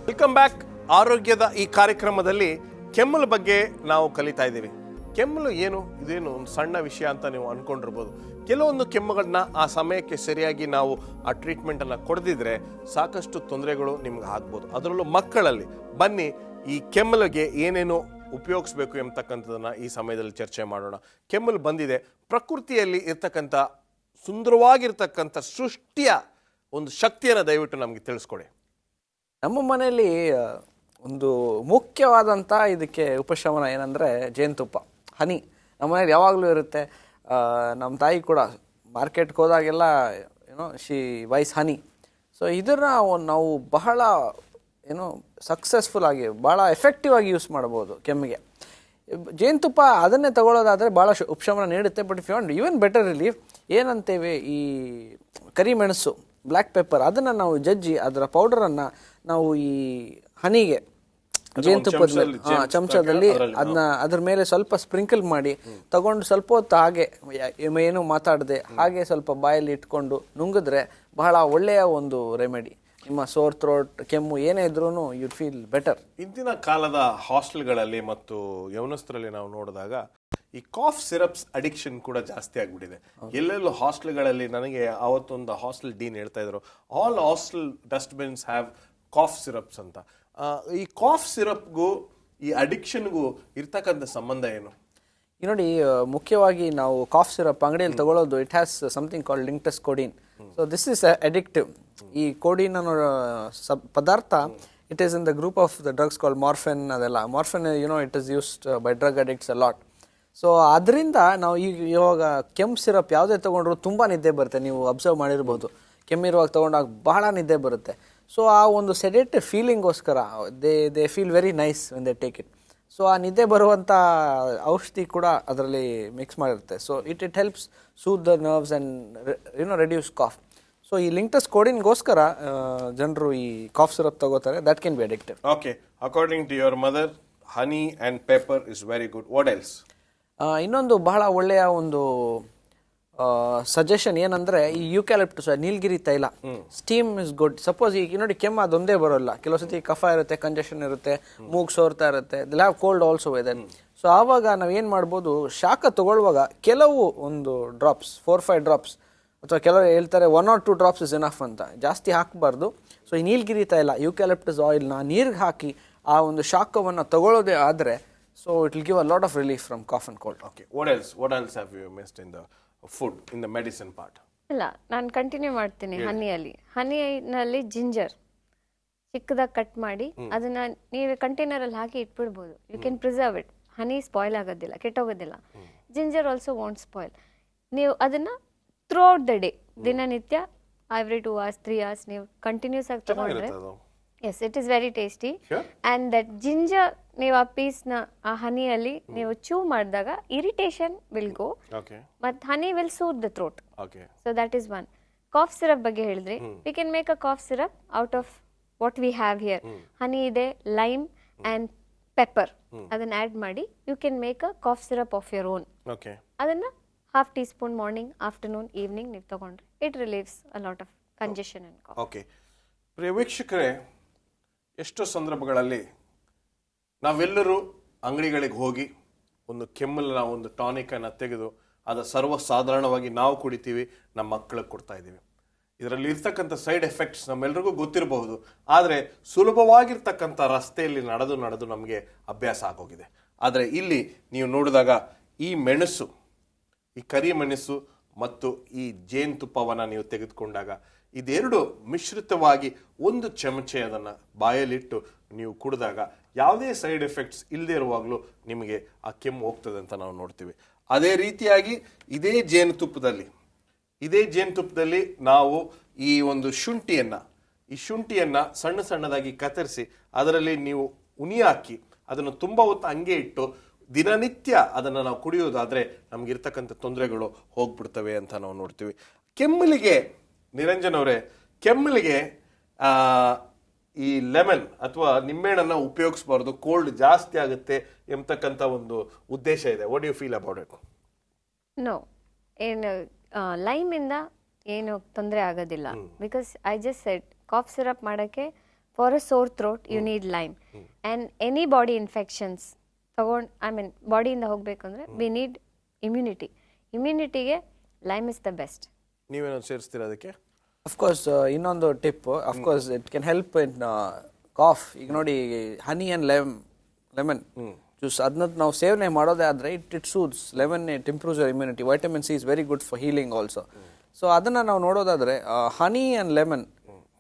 Welcome back. ಆರೋಗ್ಯದ ಈ ಕಾರ್ಯಕ್ರಮದಲ್ಲಿ ಕೆಮ್ಮಲು ಬಗ್ಗೆ ನಾವು ಕಲಿತಾ ಇದ್ದೀವಿ. ಕೆಮ್ಮಲು ಏನು, ಇದೇನು ಒಂದು ಸಣ್ಣ ವಿಷಯ ಅಂತ ನೀವು ಅಂದ್ಕೊಂಡಿರ್ಬೋದು. ಕೆಲವೊಂದು ಕೆಮ್ಮುಗಳನ್ನ ಆ ಸಮಯಕ್ಕೆ ಸರಿಯಾಗಿ ನಾವು ಆ ಟ್ರೀಟ್ಮೆಂಟನ್ನು ಕೊಡದಿದ್ರೆ ಸಾಕಷ್ಟು ತೊಂದರೆಗಳು ನಿಮ್ಗೆ ಆಗ್ಬೋದು, ಅದರಲ್ಲೂ ಮಕ್ಕಳಲ್ಲಿ. ಬನ್ನಿ, ಈ ಕೆಮ್ಮಲಿಗೆ ಏನೇನು ಉಪಯೋಗಿಸ್ಬೇಕು ಎಂಬತಕ್ಕಂಥದ್ದನ್ನು ಈ ಸಮಯದಲ್ಲಿ ಚರ್ಚೆ ಮಾಡೋಣ. ಕೆಮ್ಮಲು ಬಂದಿದೆ, ಪ್ರಕೃತಿಯಲ್ಲಿ ಇರ್ತಕ್ಕಂಥ ಸುಂದರವಾಗಿರ್ತಕ್ಕಂಥ ಸೃಷ್ಟಿಯ ಒಂದು ಶಕ್ತಿಯನ್ನು ದಯವಿಟ್ಟು ನಮಗೆ ತಿಳಿಸ್ಕೊಡಿ. ನಮ್ಮ ಮನೆಯಲ್ಲಿ ಒಂದು ಮುಖ್ಯವಾದಂಥ ಇದಕ್ಕೆ ಉಪಶಮನ ಏನಂದರೆ ಜೇನುತುಪ್ಪ, ಹನಿ. ನಮ್ಮ ಮನೇಲಿ ಯಾವಾಗಲೂ ಇರುತ್ತೆ. ನಮ್ಮ ತಾಯಿ ಕೂಡ ಮಾರ್ಕೆಟ್ಗೆ ಹೋದಾಗೆಲ್ಲ ಶಿ ವೈಸ್ ಹನಿ. ಸೊ ಇದನ್ನು ನಾವು ಬಹಳ ಸಕ್ಸಸ್ಫುಲ್ ಆಗಿ ಭಾಳ ಎಫೆಕ್ಟಿವ್ ಆಗಿ ಯೂಸ್ ಮಾಡ್ಬೋದು ಕೆಮ್ಮಿಗೆ. ಜೇನುತುಪ್ಪ ಅದನ್ನೇ ತಗೊಳ್ಳೋದಾದರೆ ಭಾಳ ಉಪಶಮನ ನೀಡುತ್ತೆ. But if you want even better relief, ಏನಂತೇವೆ, ಈ ಕರಿಮೆಣಸು, ಬ್ಲ್ಯಾಕ್ ಪೆಪ್ಪರ್, ಅದನ್ನು ನಾವು ಜಜ್ಜಿ ಅದರ ಪೌಡರನ್ನು ನಾವು ಈ ಹನಿಗೆ ಜೇನುತುಪ್ಪದ ಚಮಚದಲ್ಲಿ ಅದನ್ನ ಅದ್ರ ಮೇಲೆ ಸ್ವಲ್ಪ ಸ್ಪ್ರಿಂಕಲ್ ಮಾಡಿ ತಗೊಂಡು ಸ್ವಲ್ಪ ಹೊತ್ತು ಹಾಗೆ ಏನು ಮಾತಾಡದೆ ಹಾಗೆ ಸ್ವಲ್ಪ ಬಾಯಲ್ಲಿ ಇಟ್ಕೊಂಡು ನುಂಗಿದ್ರೆ ಬಹಳ ಒಳ್ಳೆಯ ಒಂದು ರೆಮಿಡಿ. ನಿಮ್ಮ ಸೋರ್ ಥ್ರೋಟ್, ಕೆಮ್ಮು ಏನೇ ಇದ್ರೂ ಯು ಫೀಲ್ ಬೆಟರ್. ಇಂದಿನ ಕಾಲದ ಹಾಸ್ಟೆಲ್ಗಳಲ್ಲಿ ಮತ್ತು ಯೌವನಸ್ಥರಲ್ಲಿ ನಾವು ನೋಡಿದಾಗ ಈ ಕಾಫ್ ಸಿರಪ್ಸ್ ಅಡಿಕ್ಷನ್ ಕೂಡ ಜಾಸ್ತಿ ಆಗಿಬಿಟ್ಟಿದೆ. ಎಲ್ಲೆಲ್ಲೂ ಹಾಸ್ಟೆಲ್ಗಳಲ್ಲಿ, ನನಗೆ ಅವತ್ತೊಂದು ಹಾಸ್ಟೆಲ್ ಡೀನ್ ಹೇಳ್ತಾ ಇದ್ರು, all hostel dustbins have cough syrups ಅಂತ. ಈ ಕಾಫ್ ಸಿರಪ್ಗೂ ಈ ಅಡಿಕ್ಷನ್ಗೂ ಇರ್ತಕ್ಕಂಥ ಸಂಬಂಧ ಏನು? ಈ ನೋಡಿ, ಮುಖ್ಯವಾಗಿ ನಾವು ಕಾಫ್ ಸಿರಪ್ ಅಂಗಡಿಯಲ್ಲಿ ತಗೊಳ್ಳೋದು, it has something called linctus codeine. So this is addictive. ಈ ಕೋಡಿನ್ ಅನ್ನೋ ಪದಾರ್ಥ, it is in the group of the drugs called morphine. ಅದೆಲ್ಲ morphine it is used by drug addicts a lot. So ಅದರಿಂದ ನಾವು ಇವಾಗ ಕೆಮ್ಮು syrup ಯಾವುದೇ ತೊಗೊಂಡ್ರು ತುಂಬ ನಿದ್ದೆ ಬರುತ್ತೆ. ನೀವು ಅಬ್ಸರ್ವ್ ಮಾಡಿರ್ಬೋದು, ಕೆಮ್ಮಿರುವಾಗ ತೊಗೊಂಡಾಗ ಬಹಳ ನಿದ್ದೆ ಬರುತ್ತೆ. ಸೊ ಆ ಒಂದು ಸೆಡೇಟಿವ್ ಫೀಲಿಂಗೋಸ್ಕರ they feel very nice when they take it. So ಆ ನಿದ್ದೆ ಬರುವಂಥ ಔಷಧಿ ಕೂಡ ಅದರಲ್ಲಿ ಮಿಕ್ಸ್ ಮಾಡಿರುತ್ತೆ. So it helps soothe the nerves and reduce cough. So ಈ ಲಿಂಕ್ಟಸ್ ಕೋಡಿನ್ಗೋಸ್ಕರ ಜನರು ಈ ಕಾಫ್ ಸಿರಪ್ ತಗೋತಾರೆ. That can be addictive. Okay, according to your mother, honey and pepper is very good. What else? ಇನ್ನೊಂದು ಬಹಳ ಒಳ್ಳೆಯ ಒಂದು ಸಜೆಷನ್ ಏನಂದರೆ, ಈ ಯೂಕ್ಯಾಲಿಪ್ಟಸ್, ನೀಲಗಿರಿ ತೈಲ, ಸ್ಟೀಮ್ ಇಸ್ ಗುಡ್. ಸಪೋಸ್ ಈಗ ನೋಡಿ, ಕೆಮ್ಮು ಅದೊಂದೇ ಬರೋಲ್ಲ, ಕೆಲವು ಸತಿ ಕಫ ಇರುತ್ತೆ, ಕಂಜೆಷನ್ ಇರುತ್ತೆ, ಮೂಗು ಸೋರ್ತಾ ಇರುತ್ತೆ, ದೇ ಹ್ಯಾವ್ ಕೋಲ್ಡ್ ಆಲ್ಸೋ ಇದೆ. ಸೊ ಆವಾಗ ನಾವು ಏನು ಮಾಡ್ಬೋದು, ಶಾಖ ತಗೊಳ್ಳುವಾಗ ಕೆಲವು ಒಂದು ಡ್ರಾಪ್ಸ್, 4-5 ಡ್ರಾಪ್ಸ್, ಅಥವಾ ಕೆಲವರು ಹೇಳ್ತಾರೆ 1 or 2 ಡ್ರಾಪ್ಸ್ ಇಸ್ ಎನಫ್ ಅಂತ, ಜಾಸ್ತಿ ಹಾಕಬಾರ್ದು. ಸೊ ಈ ನೀಲಗಿರಿ ತೈಲ, ಯೂಕ್ಯಾಲಿಪ್ಟಸ್ ಆಯಿಲ್ನ ನೀರಿಗೆ ಹಾಕಿ ಆ ಒಂದು ಶಾಖವನ್ನು ತಗೊಳ್ಳೋದೇ ಆದರೆ, so it will give a lot of relief from cough and cold. Okay, what else have you missed in the food, in the medicine part? ಇಲ್ಲ, ನಾನು ಕಂಟಿನ್ಯೂ ಮಾಡ್ತೀನಿ. ಹನಿನಲ್ಲಿ ಜಿಂಜರ್ ಚಿಕ್ಕದಾಗಿ ಕಟ್ ಮಾಡಿ ಅದನ್ನ ನೀವು ಕಂಟೈನರಲ್ಲಿ ಹಾಕಿ ಇಟ್ಬಿಡ್ಬೋದು. You can preserve it. Honey spoil ಆಗೋದಿಲ್ಲ, ಕೆಟ್ಟೋಗೋದಿಲ್ಲ. Ginger also won't spoil. ನೀವು ಅದನ್ನ ಥ್ರೂ ಔಟ್ ದ ಡೇ, ದಿನನಿತ್ಯ ಎವ್ರಿ 2 hours 3 hours ನೀವು ಕಂಟಿನ್ಯೂಸ್ ಆಗಿ ತಗೊಂಡ್ರೆ, yes, it is very tasty. And that ginger, ನೀವು ಆ ಪೀಸ್ನ ಆ ಹನಿಯಲ್ಲಿ ನೀವು ಚೂ ಮಾಡಿದಾಗ ಇರಿಟೇಷನ್ ವಿಲ್ ಗೋ, ಮತ್ತು honey will soothe the throat. So that is one. Cough syrup ಬಗ್ಗೆ ಹೇಳಿದ್ರಿ, we can make a cough syrup out of what we have here. Honey ಇದೆ, lime and pepper ಅದನ್ನ ಆ್ಯಡ್ ಮಾಡಿ you can make a cough syrup of your own. Okay. ಅದನ್ನು ½ teaspoon morning, afternoon, evening ನೀವು ತಗೊಂಡ್ರೆ it relieves a lot of congestion and cough. Okay. ಪ್ರಿಯ ವೀಕ್ಷಕರೇ, ಎಷ್ಟೋ ಸಂದರ್ಭಗಳಲ್ಲಿ ನಾವೆಲ್ಲರೂ ಅಂಗಡಿಗಳಿಗೆ ಹೋಗಿ ಒಂದು ಕೆಮ್ಮಲಿನ ಒಂದು ಟಾನಿಕನ್ನು ತೆಗೆದು ಅದು ಸರ್ವಸಾಧಾರಣವಾಗಿ ನಾವು ಕುಡಿತೀವಿ, ನಮ್ಮ ಮಕ್ಕಳಿಗೆ ಕೊಡ್ತಾ ಇದ್ದೀವಿ. ಇದರಲ್ಲಿ ಇರ್ತಕ್ಕಂಥ ಸೈಡ್ ಎಫೆಕ್ಟ್ಸ್ ನಮ್ಮೆಲ್ರಿಗೂ ಗೊತ್ತಿರಬಹುದು, ಆದರೆ ಸುಲಭವಾಗಿರ್ತಕ್ಕಂಥ ರಸ್ತೆಯಲ್ಲಿ ನಡೆದು ನಮಗೆ ಅಭ್ಯಾಸ ಆಗೋಗಿದೆ. ಆದರೆ ಇಲ್ಲಿ ನೀವು ನೋಡಿದಾಗ ಈ ಮೆಣಸು, ಈ ಕರಿ ಮೆಣಸು ಮತ್ತು ಈ ಜೇನುತುಪ್ಪವನ್ನು ನೀವು ತೆಗೆದುಕೊಂಡಾಗ ಇದೆರಡು ಮಿಶ್ರಿತವಾಗಿ ಒಂದು ಚಮಚೆ ಅದನ್ನು ಬಾಯಲ್ಲಿಟ್ಟು ನೀವು ಕುಡಿದಾಗ ಯಾವುದೇ ಸೈಡ್ ಎಫೆಕ್ಟ್ಸ್ ಇಲ್ಲದೆ ಇರುವಾಗಲೂ ನಿಮಗೆ ಆ ಕೆಮ್ಮು ಹೋಗ್ತದೆ ಅಂತ ನಾವು ನೋಡ್ತೀವಿ. ಅದೇ ರೀತಿಯಾಗಿ ಇದೇ ಜೇನುತುಪ್ಪದಲ್ಲಿ ನಾವು ಈ ಒಂದು ಶುಂಠಿಯನ್ನು ಸಣ್ಣ ಸಣ್ಣದಾಗಿ ಕತ್ತರಿಸಿ ಅದರಲ್ಲಿ ನೀವು ಉನಿ ಹಾಕಿ ಅದನ್ನು ತುಂಬ ಹೊತ್ತು ಹಂಗೆ ಇಟ್ಟು ದಿನನಿತ್ಯ ಅದನ್ನು ನಾವು ಕುಡಿಯೋದಾದರೆ ನಮಗಿರ್ತಕ್ಕಂಥ ತೊಂದರೆಗಳು ಹೋಗ್ಬಿಡ್ತವೆ ಅಂತ ನಾವು ನೋಡ್ತೀವಿ. ಕೆಮ್ಮಲಿಗೆ ನಿರಂಜನ್ ಅವರೇ, ಕೆಮ್ಮಲಿಗೆ ಈ ಲೆಮನ್ ಅಥವಾ ನಿಂಬೆಹಣ್ಣನ್ನು ಉಪಯೋಗಿಸಬಾರ್ದು, ಕೋಲ್ಡ್ ಜಾಸ್ತಿ ಆಗುತ್ತೆ ಎಂಬತಕ್ಕಂಥ ಒಂದು ಉದ್ದೇಶ ಇದೆ. What you feel about it? No, ಏನು ಲೈಮಿಂದ ಏನು ತೊಂದರೆ ಆಗೋದಿಲ್ಲ. Because I just said cough syrup ಮಾಡೋಕ್ಕೆ for a sore throat you need lime. And any body infections ಬಾಡಿಯಿಂದ ಹೋಗಬೇಕು ಅಂದರೆ ವಿ ನೀಡ್ ಇಮ್ಯುನಿಟಿಗೆ ಲೈಮ್ ಇಸ್ ದ ಬೆಸ್ಟ್. ನೀವೇನೋ ಸೇರಿಸ್ತೀರಾ ಅದಕ್ಕೆ? ಅಫ್ಕೋರ್ಸ್ ಇನ್ನೊಂದು tip, of course it can help in cough. ಈಗ ನೋಡಿ, ಹನಿ ಆ್ಯಂಡ್ ಲೆಮನ್ ಜ್ಯೂಸ್ ಅದನ್ನ ನಾವು ಸೇವನೆ ಮಾಡೋದೇ ಆದರೆ it suits. Lemon it improves your immunity. Vitamin C is very good for healing also. So ಅದನ್ನು ನಾವು ನೋಡೋದಾದರೆ ಹನಿ ಆ್ಯಂಡ್ ಲೆಮನ್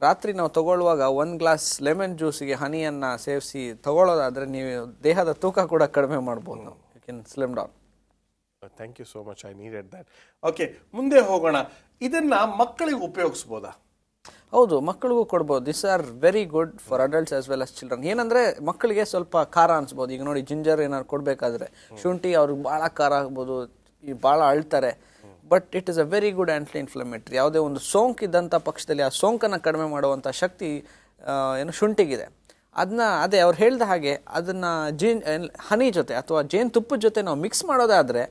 ರಾತ್ರಿ ನಾವು ತಗೊಳ್ಳುವಾಗ 1 ಗ್ಲಾಸ್ ಲೆಮನ್ ಜ್ಯೂಸಿಗೆ ಹನಿಯನ್ನು ಸೇವಿಸಿ ತಗೊಳ್ಳೋದಾದರೆ ನೀವು ದೇಹದ ತೂಕ ಕೂಡ ಕಡಿಮೆ ಮಾಡ್ಬೋದು. ನಾವು you can slim down. Thank you so much, I needed that. Okay, ಮುಂದೆ ಹೋಗೋಣ. ಇದನ್ನು ಮಕ್ಕಳಿಗೆ ಉಪಯೋಗಿಸ್ಬೋದಾ? ಹೌದು, ಮಕ್ಕಳಿಗೂ ಕೊಡ್ಬೋದು. This are very good for adults as well as children. ಏನಂದರೆ ಮಕ್ಕಳಿಗೆ ಸ್ವಲ್ಪ ಖಾರ ಅನ್ಸ್ಬೋದು. ಈಗ ನೋಡಿ, ಜಿಂಜರ್ ಏನಾದ್ರು ಕೊಡಬೇಕಾದ್ರೆ ಶುಂಠಿ ಅವ್ರಿಗೆ ಭಾಳ ಖಾರ ಆಗ್ಬೋದು, ಭಾಳ ಅಳ್ತಾರೆ. But it is a very good anti inflammatory. ಯಾವುದೇ ಒಂದು ಸೋಂಕಿದ್ದಂಥ ಪಕ್ಷದಲ್ಲಿ ಆ ಸೋಂಕನ್ನು ಕಡಿಮೆ ಮಾಡುವಂಥ ಶಕ್ತಿ ಶುಂಠಿಗಿದೆ. ಅದೇ ಅವ್ರು ಹೇಳಿದ ಹಾಗೆ ಅದನ್ನು ಹನಿ ಜೊತೆ ಅಥವಾ ಜೇನುತುಪ್ಪದ ಜೊತೆ ನಾವು ಮಿಕ್ಸ್ ಮಾಡೋದಾದರೆ,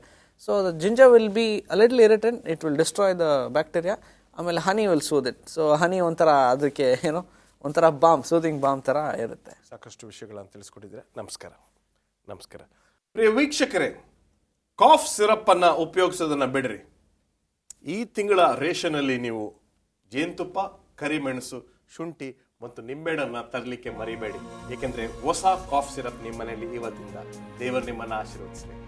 so the ginger will be a little irritant, it will destroy the bacteria. ಆಮೇಲೆ ಹನಿ ವಿಲ್ ಸೂದ್ ಇಟ್. ಸೊ ಹನಿ ಒಂಥರ ಅದಕ್ಕೆ ಒಂಥರ ಸೂದಿಂಗ್ ಬಾಮ್ ಥರ ಇರುತ್ತೆ. ಸಾಕಷ್ಟು ವಿಷಯಗಳನ್ನು ತಿಳಿಸ್ಕೊಟ್ಟಿದ್ದೀರಾ. ನಮಸ್ಕಾರ. ಪ್ರಿಯ ವೀಕ್ಷಕರೇ, ಕಾಫ್ ಸಿರಪ್ಪನ್ನು ಉಪಯೋಗಿಸೋದನ್ನು ಬಿಡ್ರಿ. ಈ ತಿಂಗಳ ರೇಷನಲ್ಲಿ ನೀವು ಜೇನುತುಪ್ಪ, ಕರಿಮೆಣಸು, ಶುಂಠಿ ಮತ್ತು ನಿಂಬೆಹಣ್ಣನ್ನು ತರಲಿಕ್ಕೆ ಮರಿಬೇಡಿ. ಏಕೆಂದರೆ ಹೊಸ ಕಾಫ್ ಸಿರಪ್ ನಿಮ್ಮ ಮನೆಯಲ್ಲಿ ಇವತ್ತಿಂದ ದೇವರು ನಿಮ್ಮನ್ನು ಆಶೀರ್ವದಿಸಲಿ.